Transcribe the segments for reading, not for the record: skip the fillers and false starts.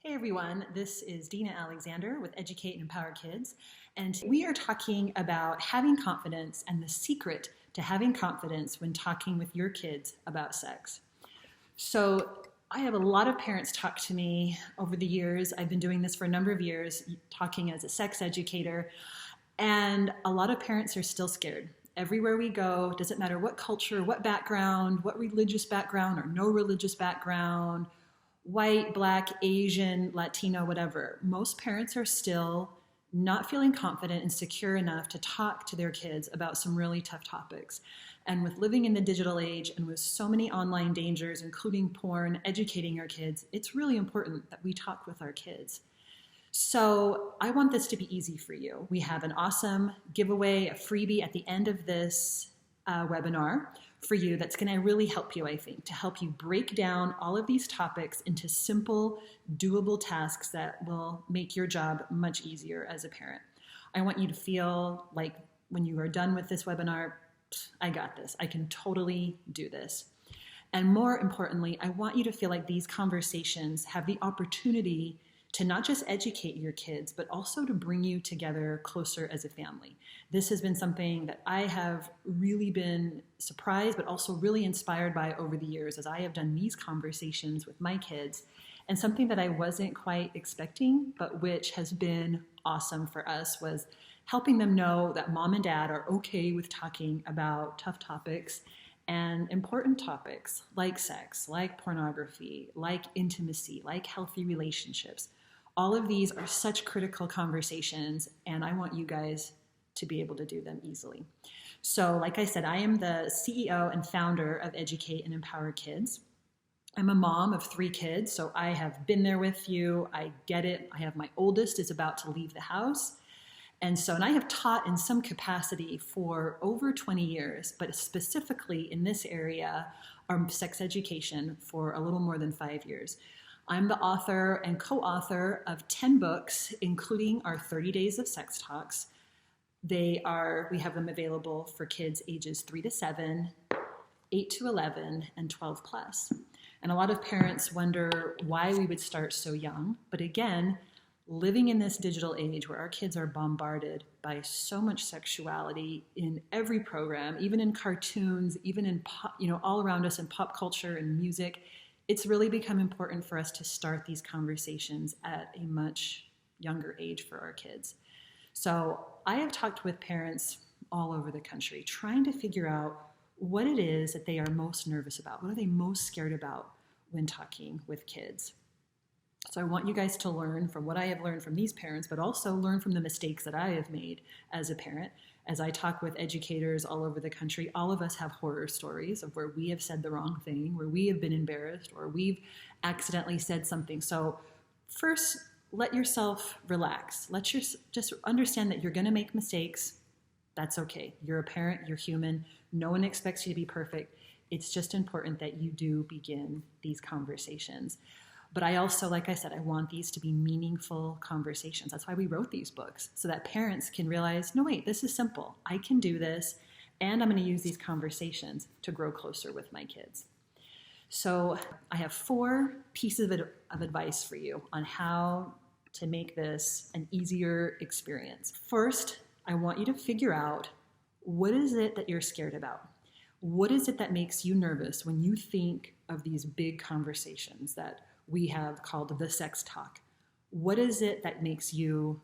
Hey everyone, this is Dina Alexander with Educate and Empower Kids, and we are talking about having confidence and the secret to having confidence when talking with your kids about sex. So, I have a lot of parents talk to me over the years. I've been doing this for a number of years, talking as a sex educator, and a lot of parents are still scared. Everywhere we go, doesn't matter what culture, what background, what religious background or no religious background, white, black, Asian, Latino, whatever, most parents are still not feeling confident and secure enough to talk to their kids about some really tough topics. And with living in the digital age and with so many online dangers, including porn, educating our kids, it's really important that we talk with our kids. So I want this to be easy for you. We have an awesome giveaway, a freebie at the end of this webinar for you that's going to really help you, I think, to help you break down all of these topics into simple, doable tasks that will make your job much easier as a parent. I want you to feel like when you are done with this webinar, I got this. I can totally do this. And more importantly, I want you to feel like these conversations have the opportunity to not just educate your kids, but also to bring you together closer as a family. This has been something that I have really been surprised, but also really inspired by over the years as I have done these conversations with my kids, and something that I wasn't quite expecting, but which has been awesome for us was helping them know that mom and dad are okay with talking about tough topics and important topics like sex, like pornography, like intimacy, like healthy relationships. All of these are such critical conversations, and I want you guys to be able to do them easily. So, like I said, I am the CEO and founder of Educate and Empower Kids. I'm a mom of 3 kids, so I have been there with you. I get it. I have my oldest is about to leave the house. And I have taught in some capacity for over 20 years, but specifically in this area, sex education for a little more than 5 years. I'm the author and co-author of 10 books, including our 30 Days of Sex Talks. We have them available for kids ages 3 to 7, 8 to 11, and 12 plus. And a lot of parents wonder why we would start so young. But again, living in this digital age where our kids are bombarded by so much sexuality in every program, even in cartoons, even in all around us in pop culture and music, it's really become important for us to start these conversations at a much younger age for our kids. So I have talked with parents all over the country trying to figure out what it is that they are most nervous about. What are they most scared about when talking with kids? So I want you guys to learn from what I have learned from these parents, but also learn from the mistakes that I have made as a parent. As I talk with educators all over the country, all of us have horror stories of where we have said the wrong thing, where we have been embarrassed, or we've accidentally said something. So first, let yourself relax. Just understand that you're going to make mistakes. That's okay. You're a parent, you're human. No one expects you to be perfect. It's just important that you do begin these conversations. But I also, like I said, I want these to be meaningful conversations. That's why we wrote these books, so that parents can realize, no, wait, this is simple. I can do this, and I'm going to use these conversations to grow closer with my kids. So I have 4 pieces of advice for you on how to make this an easier experience. First, I want you to figure out, what is it that you're scared about? What is it that makes you nervous when you think of these big conversations that we have called the sex talk? What is it that makes you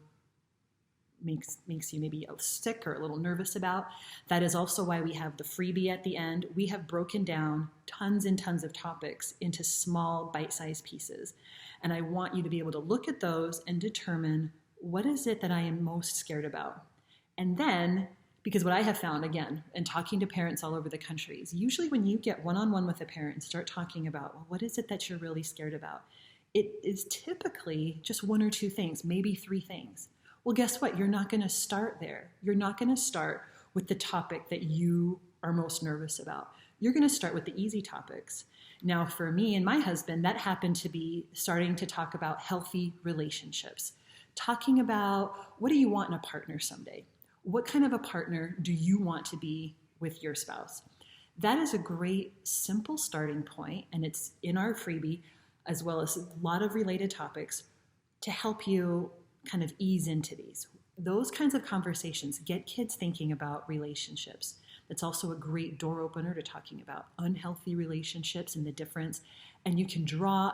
maybe sick or a little nervous about? That is also why we have the freebie at the end. We have broken down tons and tons of topics into small bite-sized pieces. And I want you to be able to look at those and determine, what is it that I am most scared about? And then, because what I have found, again, in talking to parents all over the country, is usually when you get one-on-one with a parent and start talking about, well, what is it that you're really scared about? It is typically just 1 or 2 things, maybe 3 things. Well, guess what? You're not going to start there. You're not going to start with the topic that you are most nervous about. You're going to start with the easy topics. Now, for me and my husband, that happened to be starting to talk about healthy relationships, talking about, what do you want in a partner someday? What kind of a partner do you want to be with your spouse? That is a great, simple starting point, and it's in our freebie. as well as a lot of related topics to help you kind of ease into these. Those kinds of conversations get kids thinking about relationships. It's also a great door opener to talking about unhealthy relationships and the difference. And you can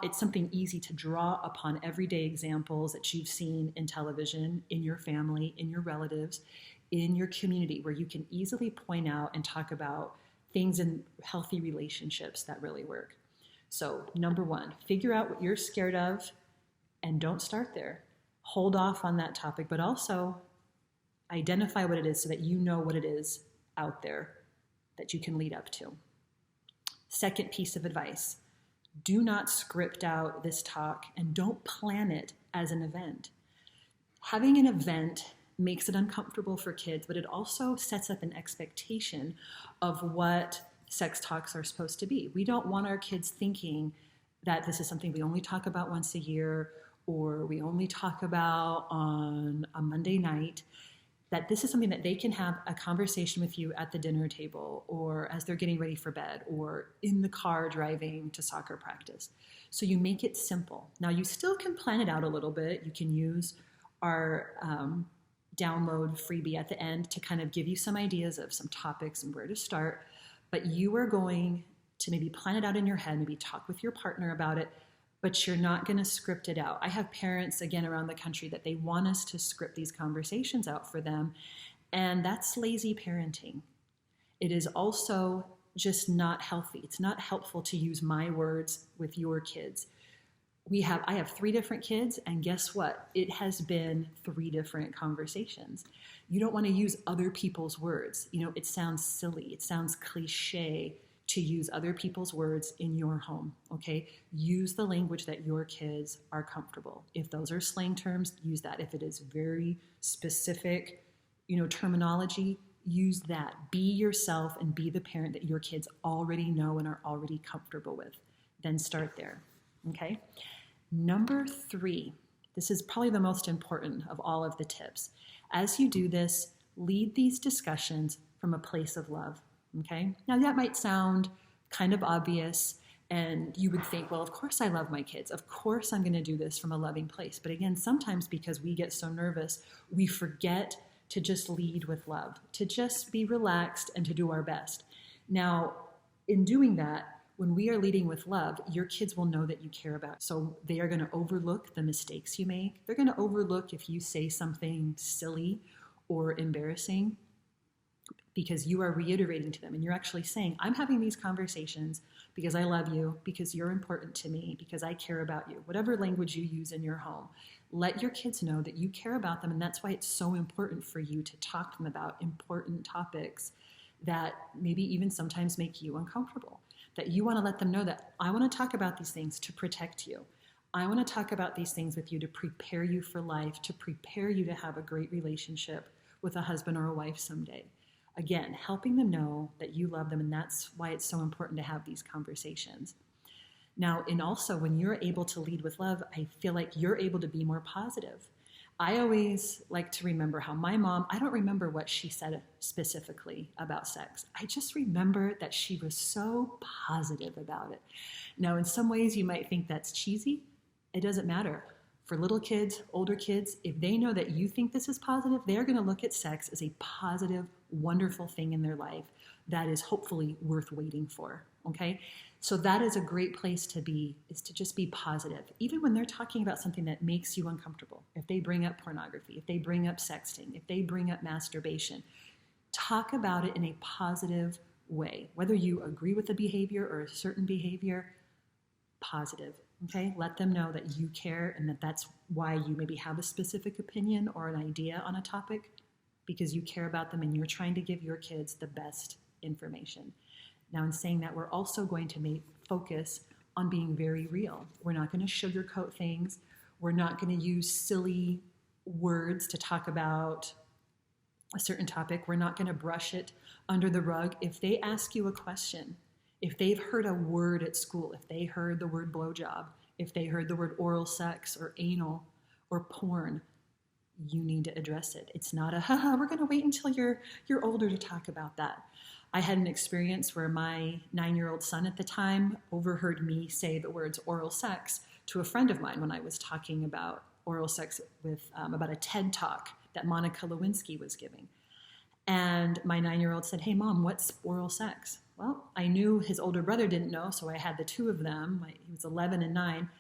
it's something easy to draw upon everyday examples that you've seen in television, in your family, in your relatives, in your community, where you can easily point out and talk about things in healthy relationships that really work. So, number one, figure out what you're scared of and don't start there. Hold off on that topic, but also identify what it is so that you know what it is out there that you can lead up to. Second piece of advice, do not script out this talk and don't plan it as an event. Having an event makes it uncomfortable for kids, but it also sets up an expectation of what sex talks are supposed to be. We don't want our kids thinking that this is something we only talk about once a year or we only talk about on a Monday night, that this is something that they can have a conversation with you at the dinner table or as they're getting ready for bed or in the car driving to soccer practice. So you make it simple. Now you still can plan it out a little bit. You can use our download freebie at the end to kind of give you some ideas of some topics and where to start, but you are going to maybe plan it out in your head, maybe talk with your partner about it, but you're not going to script it out. I have parents, again, around the country that they want us to script these conversations out for them, and that's lazy parenting. It is also just not healthy. It's not helpful to use my words with your kids. I have 3 different kids, and guess what? It has been 3 different conversations. You don't want to use other people's words. It sounds silly. It sounds cliche to use other people's words in your home, okay? Use the language that your kids are comfortable. If those are slang terms, use that. If it is very specific, terminology, use that. Be yourself and be the parent that your kids already know and are already comfortable with. Then start there, okay? Number 3, this is probably the most important of all of the tips. As you do this, lead these discussions from a place of love. Okay. Now that might sound kind of obvious and you would think, well, of course I love my kids. Of course I'm going to do this from a loving place. But again, sometimes because we get so nervous, we forget to just lead with love, to just be relaxed and to do our best. Now, in doing that, when we are leading with love, your kids will know that you care about it. So they are going to overlook the mistakes you make. They're going to overlook if you say something silly or embarrassing, because you are reiterating to them and you're actually saying, I'm having these conversations because I love you, because you're important to me, because I care about you. Whatever language you use in your home, let your kids know that you care about them, and that's why it's so important for you to talk to them about important topics that maybe even sometimes make you uncomfortable, that you want to let them know that I want to talk about these things to protect you. I want to talk about these things with you to prepare you for life, to prepare you to have a great relationship with a husband or a wife someday. Again, helping them know that you love them, and that's why it's so important to have these conversations. Now, and also when you're able to lead with love, I feel like you're able to be more positive. I always like to remember how my mom, I don't remember what she said specifically about sex. I just remember that she was so positive about it. Now, in some ways you might think that's cheesy. It doesn't matter. For little kids, older kids, if they know that you think this is positive, they're going to look at sex as a positive, wonderful thing in their life that is hopefully worth waiting for, okay? So that is a great place to be, is to just be positive. Even when they're talking about something that makes you uncomfortable, if they bring up pornography, if they bring up sexting, if they bring up masturbation, talk about it in a positive way. Whether you agree with the behavior or a certain behavior, positive. Okay, let them know that you care and that that's why you maybe have a specific opinion or an idea on a topic, because you care about them and you're trying to give your kids the best information. Now, in saying that, we're also going to focus on being very real. We're not going to sugarcoat things. We're not going to use silly words to talk about a certain topic. We're not going to brush it under the rug. If they ask you a question, if they've heard a word at school, if they heard the word blowjob, if they heard the word oral sex or anal or porn, you need to address it. It's not we're going to wait until you're older to talk about that. I had an experience where my 9-year-old son at the time overheard me say the words oral sex to a friend of mine when I was talking about oral sex with about a TED Talk that Monica Lewinsky was giving. And my 9-year-old said, "Hey, Mom, what's oral sex?" Well, I knew his older brother didn't know, so I had the two of them, he was 11 and 9,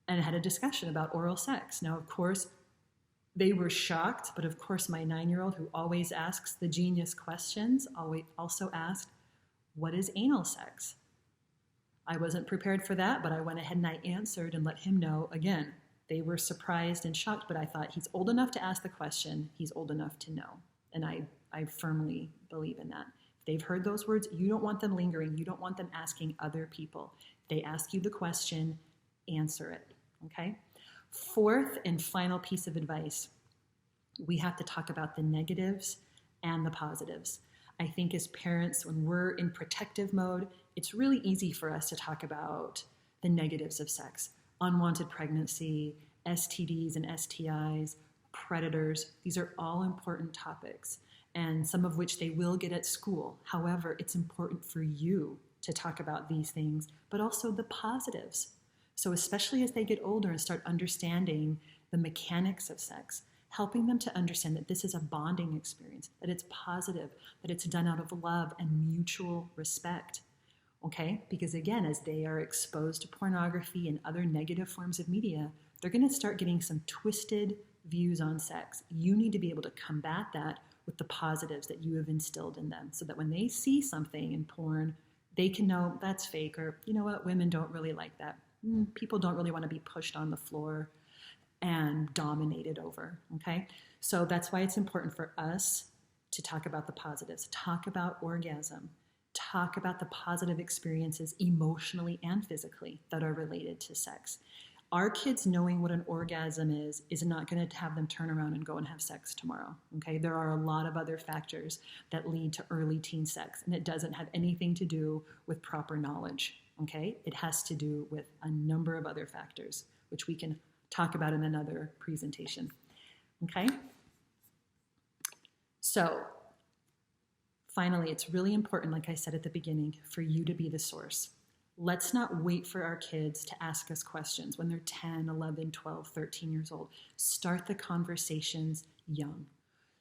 and had a discussion about oral sex. Now, of course, they were shocked, but of course my 9-year-old, who always asks the genius questions, also asked, "What is anal sex?" I wasn't prepared for that, but I went ahead and I answered and let him know. Again, they were surprised and shocked, but I thought he's old enough to ask the question, he's old enough to know. And I firmly believe in that. If they've heard those words, you don't want them lingering. You don't want them asking other people. If they ask you the question, answer it, okay? Fourth and final piece of advice, we have to talk about the negatives and the positives. I think as parents, when we're in protective mode, it's really easy for us to talk about the negatives of sex. Unwanted pregnancy, STDs and STIs, predators. These are all important topics, and some of which they will get at school. However, it's important for you to talk about these things, but also the positives. So especially as they get older and start understanding the mechanics of sex, helping them to understand that this is a bonding experience, that it's positive, that it's done out of love and mutual respect. Okay? Because again, as they are exposed to pornography and other negative forms of media, they're going to start getting some twisted views on sex. You need to be able to combat that with the positives that you have instilled in them, so that when they see something in porn, they can know that's fake, or you know what, women don't really like that. People don't really want to be pushed on the floor and dominated over, okay? So that's why it's important for us to talk about the positives, talk about orgasm, talk about the positive experiences emotionally and physically that are related to sex. Our kids knowing what an orgasm is not going to have them turn around and go and have sex tomorrow, okay? There are a lot of other factors that lead to early teen sex, and it doesn't have anything to do with proper knowledge, okay? It has to do with a number of other factors, which we can talk about in another presentation, okay? So finally, it's really important, like I said at the beginning, for you to be the source. Let's not wait for our kids to ask us questions when they're 10, 11, 12, 13 years old. Start the conversations young.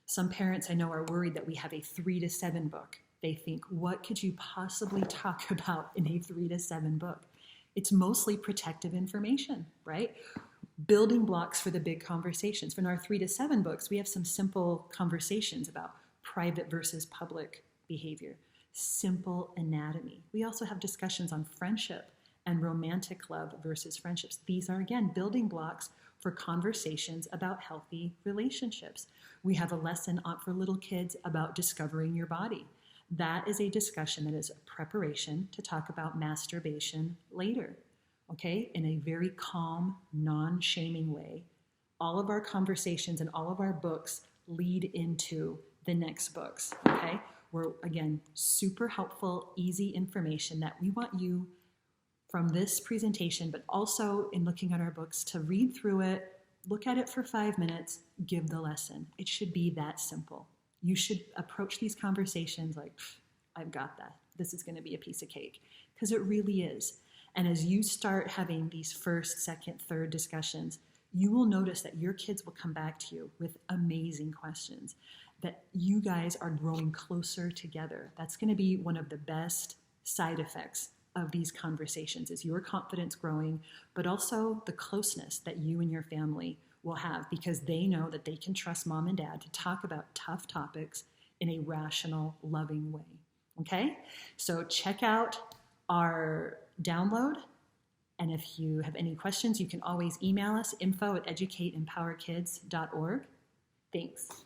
Some parents I know are worried that we have a 3 to 7 book. They think, what could you possibly talk about in a 3 to 7 book? It's mostly protective information, right? Building blocks for the big conversations. In our 3 to 7 books, we have some simple conversations about private versus public behavior, simple anatomy. We also have discussions on friendship and romantic love versus friendships. These are, again, building blocks for conversations about healthy relationships. We have a lesson for little kids about discovering your body. That is a discussion that is a preparation to talk about masturbation later, okay, in a very calm, non-shaming way. All of our conversations and all of our books lead into the next books, okay? We're, again, super helpful, easy information that we want you from this presentation, but also in looking at our books, to read through it, look at it for 5 minutes, give the lesson. It should be that simple. You should approach these conversations like, I've got that. This is going to be a piece of cake, because it really is. And as you start having these first, second, third discussions, you will notice that your kids will come back to you with amazing questions, that you guys are growing closer together. That's going to be one of the best side effects of these conversations, is your confidence growing, but also the closeness that you and your family will have, because they know that they can trust mom and dad to talk about tough topics in a rational, loving way. Okay? So check out our download. And if you have any questions, you can always email us, info@educateempowerkids.org. Thanks.